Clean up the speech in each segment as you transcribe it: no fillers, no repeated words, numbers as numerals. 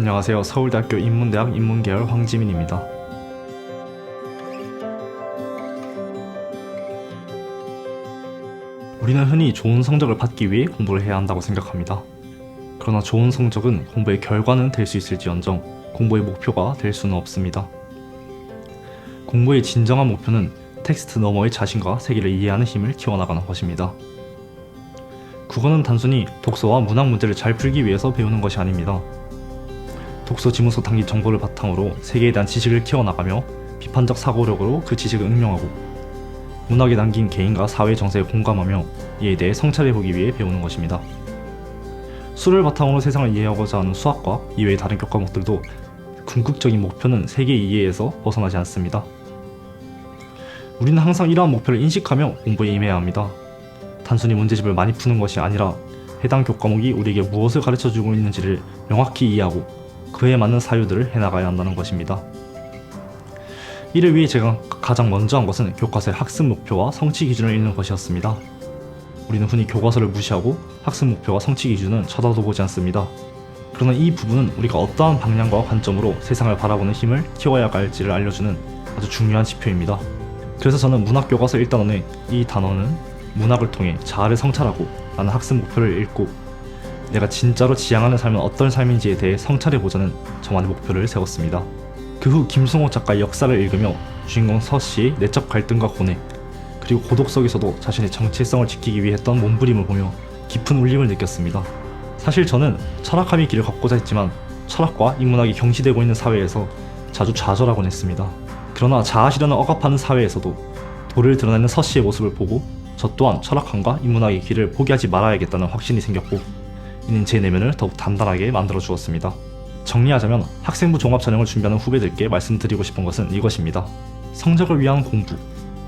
안녕하세요. 서울대학교 인문대학 인문계열 황지민입니다. 우리는 흔히 좋은 성적을 받기 위해 공부를 해야 한다고 생각합니다. 그러나 좋은 성적은 공부의 결과는 될 수 있을지언정 공부의 목표가 될 수는 없습니다. 공부의 진정한 목표는 텍스트 너머의 자신과 세계를 이해하는 힘을 키워나가는 것입니다. 국어는 단순히 독서와 문학 문제를 잘 풀기 위해서 배우는 것이 아닙니다. 독서 지문서 담긴 정보를 바탕으로 세계에 대한 지식을 키워나가며 비판적 사고력으로 그 지식을 응용하고 문학에 담긴 개인과 사회의 정세에 공감하며 이에 대해 성찰해보기 위해 배우는 것입니다. 수를 바탕으로 세상을 이해하고자 하는 수학과 이외의 다른 교과목들도 궁극적인 목표는 세계 이해에서 벗어나지 않습니다. 우리는 항상 이러한 목표를 인식하며 공부에 임해야 합니다. 단순히 문제집을 많이 푸는 것이 아니라 해당 교과목이 우리에게 무엇을 가르쳐주고 있는지를 명확히 이해하고 그에 맞는 사유들을 해나가야 한다는 것입니다. 이를 위해 제가 가장 먼저 한 것은 교과서의 학습 목표와 성취 기준을 읽는 것이었습니다. 우리는 흔히 교과서를 무시하고 학습 목표와 성취 기준은 쳐다도 보지 않습니다. 그러나 이 부분은 우리가 어떠한 방향과 관점으로 세상을 바라보는 힘을 키워야 할지를 알려주는 아주 중요한 지표입니다. 그래서 저는 문학 교과서 1단원의 이 단원은 문학을 통해 자아를 성찰하고 라는 학습 목표를 읽고 내가 진짜로 지향하는 삶은 어떤 삶인지에 대해 성찰해보자는 저만의 목표를 세웠습니다. 그 후 김승호 작가의 역사를 읽으며 주인공 서씨의 내적 갈등과 고뇌 그리고 고독 속에서도 자신의 정체성을 지키기 위해 했던 몸부림을 보며 깊은 울림을 느꼈습니다. 사실 저는 철학함의 길을 걷고자 했지만 철학과 인문학이 경시되고 있는 사회에서 자주 좌절하곤 했습니다. 그러나 자아실현을 억압하는 사회에서도 도를 드러내는 서씨의 모습을 보고 저 또한 철학함과 인문학의 길을 포기하지 말아야겠다는 확신이 생겼고 이는 제 내면을 더욱 단단하게 만들어 주었습니다. 정리하자면 학생부 종합전형을 준비하는 후배들께 말씀드리고 싶은 것은 이것입니다. 성적을 위한 공부,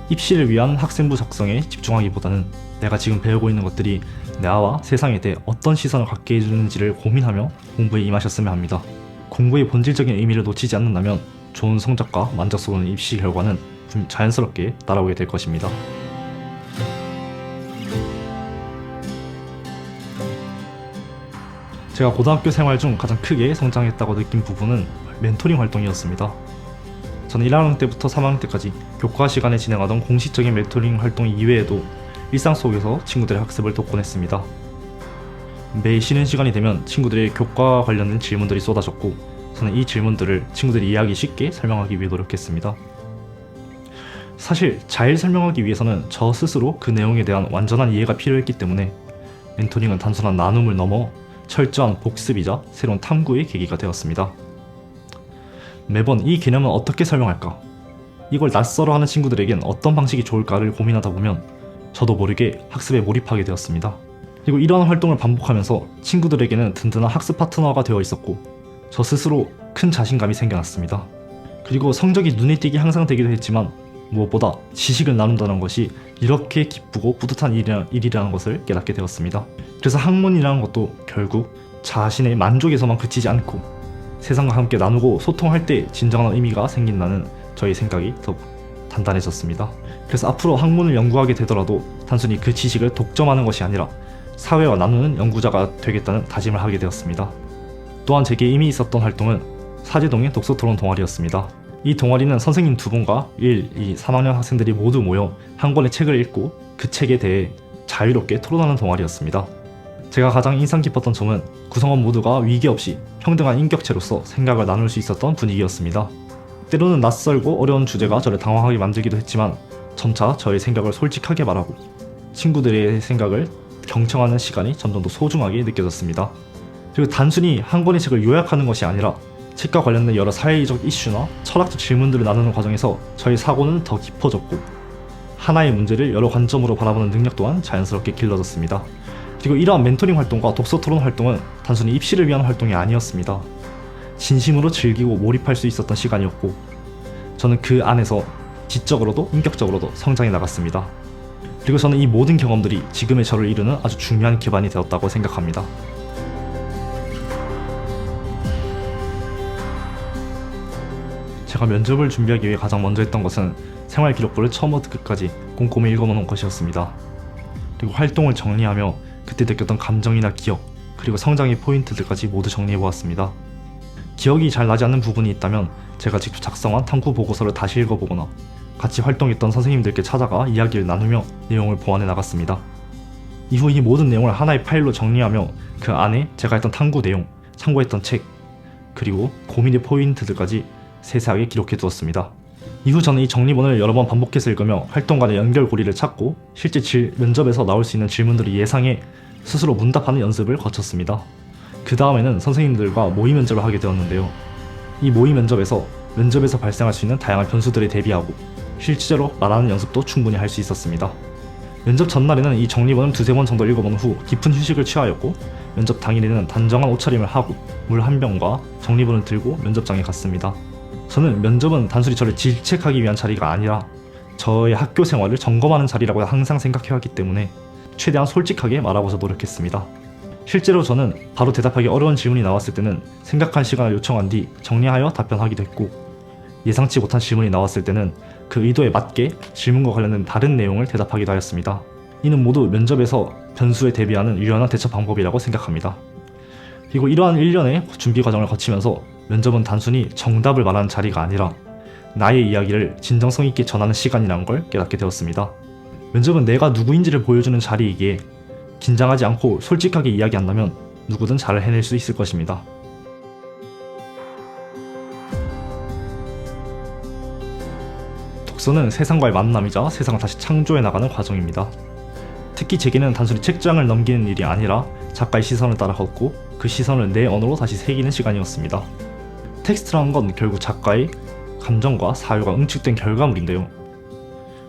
입시를 위한 학생부 작성에 집중하기보다는 내가 지금 배우고 있는 것들이 나와 세상에 대해 어떤 시선을 갖게 해주는지를 고민하며 공부에 임하셨으면 합니다. 공부의 본질적인 의미를 놓치지 않는다면 좋은 성적과 만족스러운 입시 결과는 자연스럽게 따라오게 될 것입니다. 제가 고등학교 생활 중 가장 크게 성장했다고 느낀 부분은 멘토링 활동이었습니다. 저는 1학년 때부터 3학년 때까지 교과 시간에 진행하던 공식적인 멘토링 활동 이외에도 일상 속에서 친구들의 학습을 돕곤 했습니다. 매 쉬는 시간이 되면 친구들의 교과 관련된 질문들이 쏟아졌고 저는 이 질문들을 친구들이 이해하기 쉽게 설명하기 위해 노력했습니다. 사실 잘 설명하기 위해서는 저 스스로 그 내용에 대한 완전한 이해가 필요했기 때문에 멘토링은 단순한 나눔을 넘어 철저한 복습이자 새로운 탐구의 계기가 되었습니다. 매번 이 개념은 어떻게 설명할까? 이걸 낯설어 하는 친구들에겐 어떤 방식이 좋을까를 고민하다 보면 저도 모르게 학습에 몰입하게 되었습니다. 그리고 이러한 활동을 반복하면서 친구들에게는 든든한 학습 파트너가 되어 있었고 저 스스로 큰 자신감이 생겨났습니다. 그리고 성적이 눈에 띄게 항상 되기도 했지만 무엇보다 지식을 나눈다는 것이 이렇게 기쁘고 뿌듯한 일이라는 것을 깨닫게 되었습니다. 그래서 학문이라는 것도 결국 자신의 만족에서만 그치지 않고 세상과 함께 나누고 소통할 때 진정한 의미가 생긴다는 저의 생각이 더 단단해졌습니다. 그래서 앞으로 학문을 연구하게 되더라도 단순히 그 지식을 독점하는 것이 아니라 사회와 나누는 연구자가 되겠다는 다짐을 하게 되었습니다. 또한 제게 이미 있었던 활동은 사제동의 독서토론 동아리였습니다. 이 동아리는 선생님 2분과 1, 2, 3학년 학생들이 모두 모여 한 권의 책을 읽고 그 책에 대해 자유롭게 토론하는 동아리였습니다. 제가 가장 인상 깊었던 점은 구성원 모두가 위기 없이 평등한 인격체로서 생각을 나눌 수 있었던 분위기였습니다. 때로는 낯설고 어려운 주제가 저를 당황하게 만들기도 했지만 점차 저의 생각을 솔직하게 말하고 친구들의 생각을 경청하는 시간이 점점 더 소중하게 느껴졌습니다. 그리고 단순히 한 권의 책을 요약하는 것이 아니라 책과 관련된 여러 사회적 이슈나 철학적 질문들을 나누는 과정에서 저의 사고는 더 깊어졌고 하나의 문제를 여러 관점으로 바라보는 능력 또한 자연스럽게 길러졌습니다. 그리고 이러한 멘토링 활동과 독서 토론 활동은 단순히 입시를 위한 활동이 아니었습니다. 진심으로 즐기고 몰입할 수 있었던 시간이었고 저는 그 안에서 지적으로도 인격적으로도 성장해 나갔습니다. 그리고 저는 이 모든 경험들이 지금의 저를 이루는 아주 중요한 기반이 되었다고 생각합니다. 제가 면접을 준비하기 위해 가장 먼저 했던 것은 생활 기록부를 처음부터 끝까지 꼼꼼히 읽어놓은 것이었습니다. 그리고 활동을 정리하며 그때 느꼈던 감정이나 기억, 그리고 성장의 포인트들까지 모두 정리해보았습니다. 기억이 잘 나지 않는 부분이 있다면 제가 직접 작성한 탐구 보고서를 다시 읽어보거나 같이 활동했던 선생님들께 찾아가 이야기를 나누며 내용을 보완해 나갔습니다. 이후 이 모든 내용을 하나의 파일로 정리하며 그 안에 제가 했던 탐구 내용, 참고했던 책, 그리고 고민의 포인트들까지 세세하게 기록해 두었습니다. 이후 저는 이 정리본을 여러 번 반복해서 읽으며 활동 간의 연결고리를 찾고 실제 면접에서 나올 수 있는 질문들을 예상해 스스로 문답하는 연습을 거쳤습니다. 그 다음에는 선생님들과 모의 면접을 하게 되었는데요. 이 모의 면접에서 발생할 수 있는 다양한 변수들에 대비하고 실제로 말하는 연습도 충분히 할 수 있었습니다. 면접 전날에는 이 정리본을 두세 번 정도 읽어본 후 깊은 휴식을 취하였고, 면접 당일에는 단정한 옷차림을 하고 물 한 병과 정리본을 들고 면접장에 갔습니다. 저는 면접은 단순히 저를 질책하기 위한 자리가 아니라 저의 학교 생활을 점검하는 자리라고 항상 생각해왔기 때문에 최대한 솔직하게 말하고자 노력했습니다. 실제로 저는 바로 대답하기 어려운 질문이 나왔을 때는 생각할 시간을 요청한 뒤 정리하여 답변하기도 했고, 예상치 못한 질문이 나왔을 때는 그 의도에 맞게 질문과 관련된 다른 내용을 대답하기도 하였습니다. 이는 모두 면접에서 변수에 대비하는 유연한 대처 방법이라고 생각합니다. 그리고 이러한 1년의 준비 과정을 거치면서 면접은 단순히 정답을 말하는 자리가 아니라 나의 이야기를 진정성 있게 전하는 시간이라는 걸 깨닫게 되었습니다. 면접은 내가 누구인지를 보여주는 자리이기에 긴장하지 않고 솔직하게 이야기한다면 누구든 잘 해낼 수 있을 것입니다. 독서는 세상과의 만남이자 세상을 다시 창조해 나가는 과정입니다. 특히 제게는 단순히 책장을 넘기는 일이 아니라 작가의 시선을 따라 걷고 그 시선을 내 언어로 다시 새기는 시간이었습니다. 텍스트라는 건 결국 작가의 감정과 사유가 응축된 결과물인데요.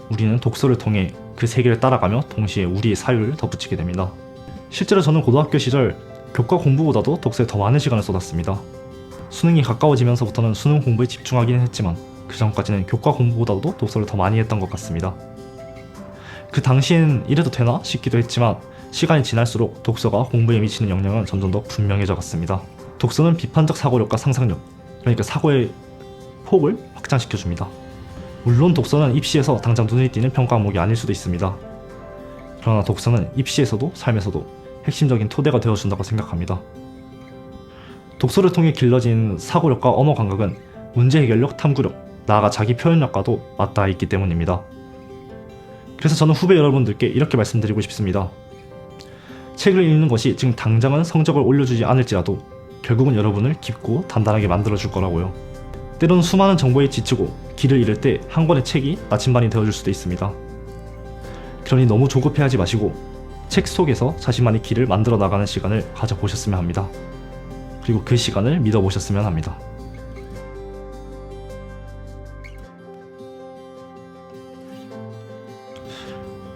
우리는 독서를 통해 그 세계를 따라가며 동시에 우리의 사유를 덧붙이게 됩니다. 실제로 저는 고등학교 시절 교과 공부보다도 독서에 더 많은 시간을 쏟았습니다. 수능이 가까워지면서부터는 수능 공부에 집중하기는 했지만 그 전까지는 교과 공부보다도 독서를 더 많이 했던 것 같습니다. 그 당시엔 이래도 되나 싶기도 했지만 시간이 지날수록 독서가 공부에 미치는 영향은 점점 더 분명해져 갔습니다. 독서는 비판적 사고력과 상상력, 그러니까 사고의 폭을 확장시켜줍니다. 물론 독서는 입시에서 당장 눈에 띄는 평가 과목이 아닐 수도 있습니다. 그러나 독서는 입시에서도 삶에서도 핵심적인 토대가 되어준다고 생각합니다. 독서를 통해 길러진 사고력과 언어 감각은 문제 해결력, 탐구력, 나아가 자기 표현력과도 맞닿아 있기 때문입니다. 그래서 저는 후배 여러분들께 이렇게 말씀드리고 싶습니다. 책을 읽는 것이 지금 당장은 성적을 올려주지 않을지라도 결국은 여러분을 깊고 단단하게 만들어줄 거라고요. 때로는 수많은 정보에 지치고 길을 잃을 때 한 권의 책이 나침반이 되어줄 수도 있습니다. 그러니 너무 조급해하지 마시고 책 속에서 자신만의 길을 만들어 나가는 시간을 가져보셨으면 합니다. 그리고 그 시간을 믿어보셨으면 합니다.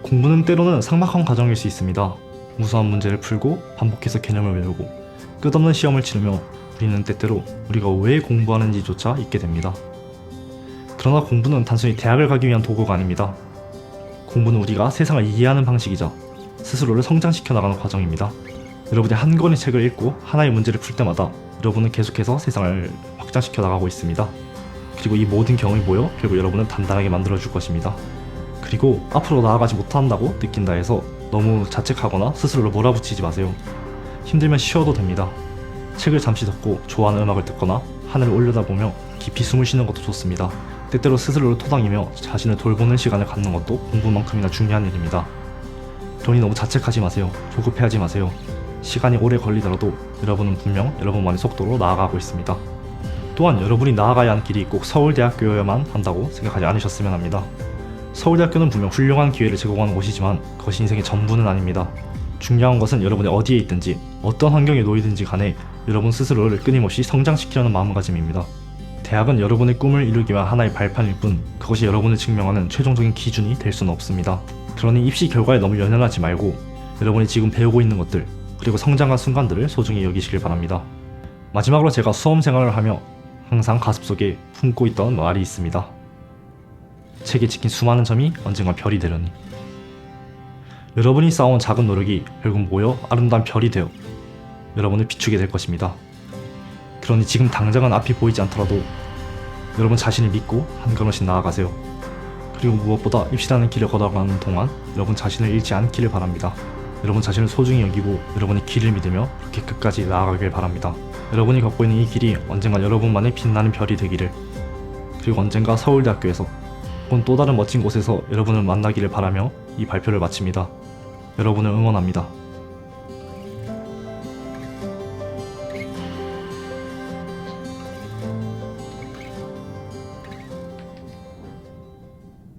공부는 때로는 삭막한 과정일 수 있습니다. 무수한 문제를 풀고 반복해서 개념을 외우고 끝없는 시험을 치르며 우리는 때때로 우리가 왜 공부하는지조차 잊게 됩니다. 그러나 공부는 단순히 대학을 가기 위한 도구가 아닙니다. 공부는 우리가 세상을 이해하는 방식이자 스스로를 성장시켜 나가는 과정입니다. 여러분이 한 권의 책을 읽고 하나의 문제를 풀 때마다 여러분은 계속해서 세상을 확장시켜 나가고 있습니다. 그리고 이 모든 경험이 모여 결국 여러분을 단단하게 만들어줄 것입니다. 그리고 앞으로 나아가지 못한다고 느낀다 해서 너무 자책하거나 스스로를 몰아붙이지 마세요. 힘들면 쉬어도 됩니다. 책을 잠시 덮고 좋아하는 음악을 듣거나 하늘을 올려다보며 깊이 숨을 쉬는 것도 좋습니다. 때때로 스스로를 토닥이며 자신을 돌보는 시간을 갖는 것도 공부만큼이나 중요한 일입니다. 그러니 너무 자책하지 마세요. 조급해하지 마세요. 시간이 오래 걸리더라도 여러분은 분명 여러분만의 속도로 나아가고 있습니다. 또한 여러분이 나아가야 하는 길이 꼭 서울대학교여야만 한다고 생각하지 않으셨으면 합니다. 서울대학교는 분명 훌륭한 기회를 제공하는 곳이지만 그것이 인생의 전부는 아닙니다. 중요한 것은 여러분이 어디에 있든지 어떤 환경에 놓이든지 간에 여러분 스스로를 끊임없이 성장시키려는 마음가짐입니다. 대학은 여러분의 꿈을 이루기 위한 하나의 발판일 뿐 그것이 여러분을 증명하는 최종적인 기준이 될 수는 없습니다. 그러니 입시 결과에 너무 연연하지 말고 여러분이 지금 배우고 있는 것들 그리고 성장한 순간들을 소중히 여기시길 바랍니다. 마지막으로 제가 수험 생활을 하며 항상 가슴속에 품고 있던 말이 있습니다. 책에 찍힌 수많은 점이 언젠가 별이 되려니. 여러분이 쌓아온 작은 노력이 결국 모여 아름다운 별이 되어 여러분을 비추게 될 것입니다. 그러니 지금 당장은 앞이 보이지 않더라도 여러분 자신을 믿고 한 걸음씩 나아가세요. 그리고 무엇보다 입시라는 길을 걸어가는 동안 여러분 자신을 잃지 않기를 바랍니다. 여러분 자신을 소중히 여기고 여러분의 길을 믿으며 그렇게 끝까지 나아가길 바랍니다. 여러분이 걷고 있는 이 길이 언젠가 여러분만의 빛나는 별이 되기를, 그리고 언젠가 서울대학교에서 혹은 또 다른 멋진 곳에서 여러분을 만나기를 바라며 이 발표를 마칩니다. 여러분을 응원합니다.